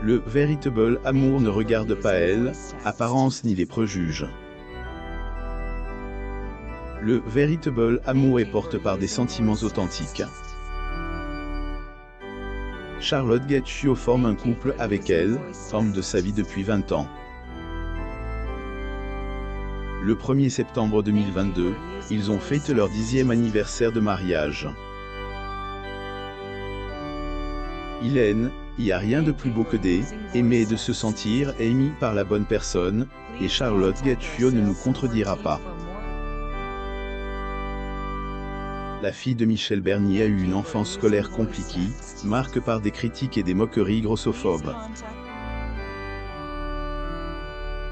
Le véritable amour ne regarde pas elle, apparence ni les préjugés. Le véritable amour est porté par des sentiments authentiques. Charlotte Gaccio forme un couple avec elle, homme de sa vie depuis 20 ans. Le 1er septembre 2022, ils ont fêté leur 10e anniversaire de mariage. Il y a rien de plus beau que d'aimer et de se sentir aimé par la bonne personne, et Charlotte Gaccio ne nous contredira pas. La fille de Michel Bernier a eu une enfance scolaire compliquée, marquée par des critiques et des moqueries grossophobes.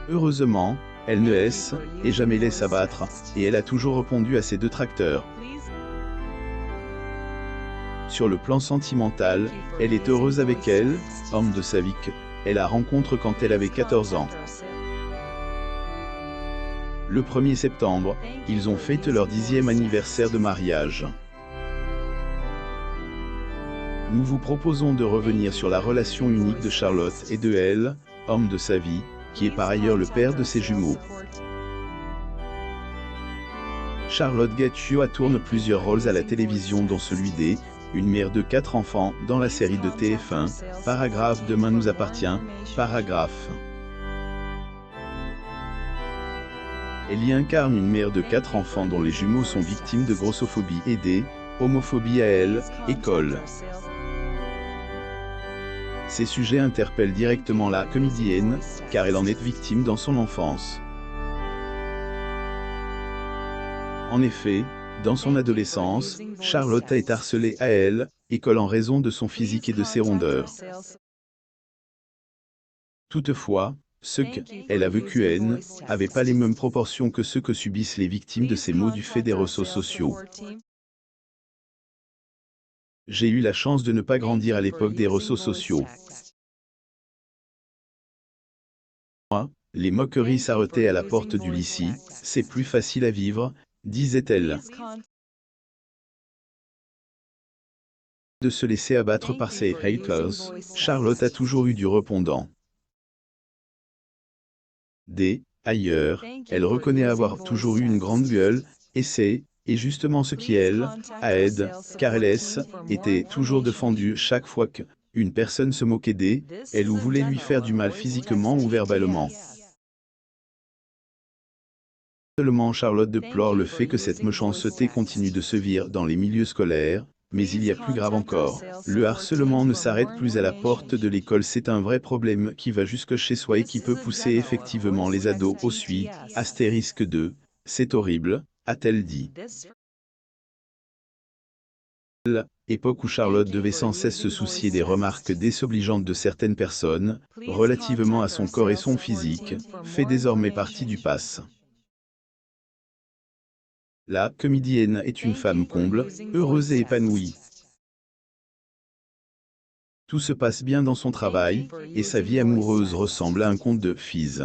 Heureusement, elle ne laisse jamais laisse abattre, et elle a toujours répondu à ses détracteurs. Sur le plan sentimental, elle est heureuse avec elle, homme de sa vie, qu'elle a rencontré quand elle avait 14 ans. Le 1er septembre, ils ont fêté leur 10e anniversaire de mariage. Nous vous proposons de revenir sur la relation unique de Charlotte et de elle, homme de sa vie, qui est par ailleurs le père de ses jumeaux. Charlotte Gaccio a tourné plusieurs rôles à la télévision dont celui une mère de 4 enfants dans la série de TF1, Paragraphe Demain nous appartient, Paragraphe. Elle y incarne une mère de 4 enfants dont les jumeaux sont victimes de grossophobie et homophobie à elle, école. Ces sujets interpellent directement la comédienne, car elle en est victime dans son enfance. En effet, dans son adolescence, Charlotte a été harcelée à elle, école en raison de son physique et de ses rondeurs. Toutefois, ce qu'elle a vécu n'avait pas les mêmes proportions que ceux que subissent les victimes de ces maux du fait des réseaux sociaux. J'ai eu la chance de ne pas grandir à l'époque des réseaux sociaux. Moi, les moqueries s'arrêtaient à la porte du lycée, c'est plus facile à vivre, disait-elle. De se laisser abattre par ses haters, Charlotte a toujours eu du répondant. Ailleurs, elle reconnaît avoir toujours eu une grande gueule, et c'est justement ce qui aide, car elle était toujours défendue chaque fois qu'une personne se moquait d'elle ou voulait lui faire du mal physiquement ou verbalement. Seulement Charlotte déplore le fait que cette méchanceté continue de se vire dans les milieux scolaires, mais il y a plus grave encore. Le harcèlement ne s'arrête plus à la porte de l'école, c'est un vrai problème qui va jusque chez soi et qui peut pousser effectivement les ados au suicide. C'est horrible, a-t-elle dit. Époque où Charlotte devait sans cesse se soucier des remarques désobligeantes de certaines personnes, relativement à son corps et son physique, fait désormais partie du passé. La comédienne est une femme comble, heureuse et épanouie. Tout se passe bien dans son travail, et sa vie amoureuse ressemble à un conte de fées.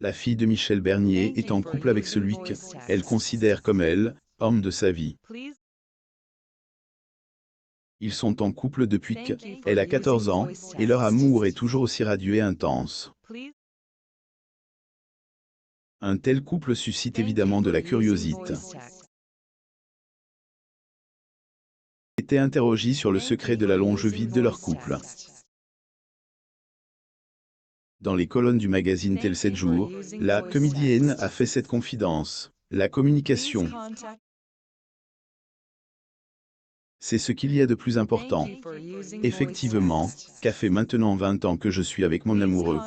La fille de Michel Bernier est en couple avec celui qu'elle considère comme homme de sa vie. Ils sont en couple depuis qu'elle a 14 ans, et leur amour est toujours aussi radieux et intense. Un tel couple suscite évidemment de la curiosité. Été interrogé sur le secret de la longévité de leur couple. Dans les colonnes du magazine Tel 7 jours, la comédienne a fait cette confidence. La communication. C'est ce qu'il y a de plus important. Effectivement, ça fait maintenant 20 ans que je suis avec mon amoureux.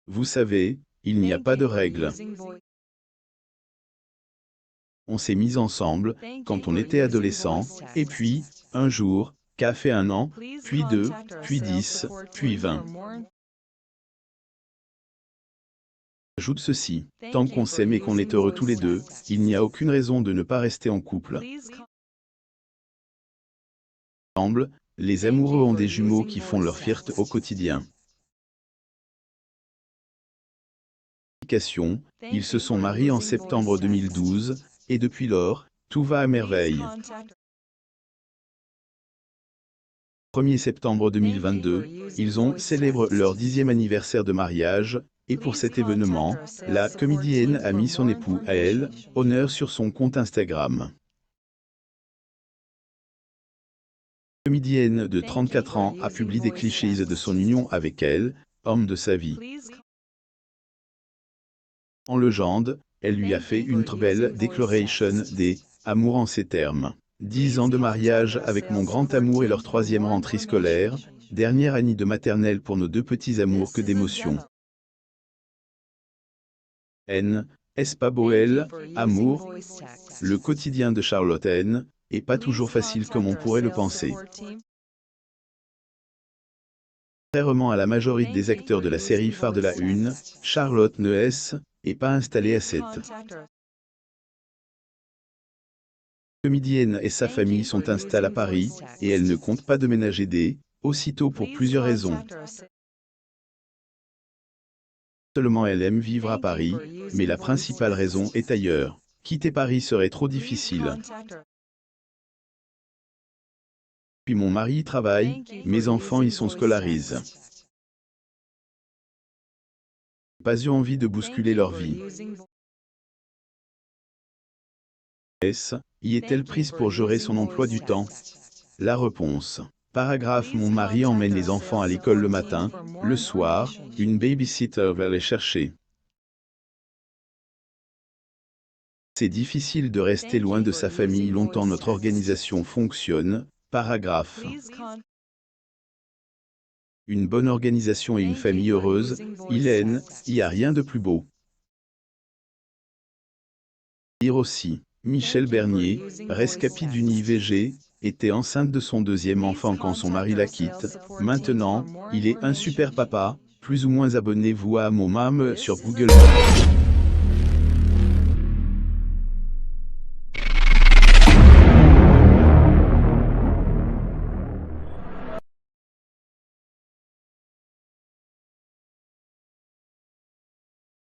Vous savez, il n'y a pas de règles. On s'est mis ensemble, quand on était adolescent, et puis, un jour, qu'a fait 1 an, puis 2, puis 10, puis 20. Ajoute ceci, tant qu'on s'aime et qu'on est heureux tous les deux, il n'y a aucune raison de ne pas rester en couple. Ensemble, les amoureux ont des jumeaux qui font leur fierté au quotidien. Ils se sont mariés en septembre 2012, et depuis lors, tout va à merveille. 1er septembre 2022, ils ont célébré leur 10e anniversaire de mariage, et pour cet événement, la comédienne a mis son époux à elle, honneur sur son compte Instagram. La comédienne de 34 ans a publié des clichés de son union avec elle, homme de sa vie. En légende, elle lui a fait une très belle déclaration des « amour en ces termes ». 10 ans de mariage avec mon grand amour et leur 3e rentrée scolaire, dernière année de maternelle pour nos 2 petits amours, que d'émotions. N. Est-ce pas beau elle, amour? Le quotidien de Charlotte N. est pas toujours facile comme on pourrait le penser. Contrairement à la majorité des acteurs de la série phare de la Une, Charlotte n'est pas installée à 7. La comédienne et sa famille sont installées à Paris, et elle ne compte pas déménager aussitôt pour plusieurs raisons. Seulement elle aime vivre à Paris, mais la principale raison est ailleurs. Quitter Paris serait trop difficile. Puis mon mari y travaille, mes enfants y sont scolarisés. Pas eu envie de bousculer leur vie. Y est-elle prise pour gérer son emploi du temps? La réponse. Paragraphe. Mon mari emmène les enfants à l'école le matin, le soir, une babysitter va les chercher. C'est difficile de rester loin de sa famille longtemps. Notre organisation fonctionne. Paragraphe. Une bonne organisation et une famille heureuse, il y a rien de plus beau. Dire aussi, Michel Bernier, rescapé d'une IVG, était enceinte de son 2e enfant quand son mari la quitte. Maintenant, il est un super papa. Plus ou moins abonnez-vous à mon mam sur Google.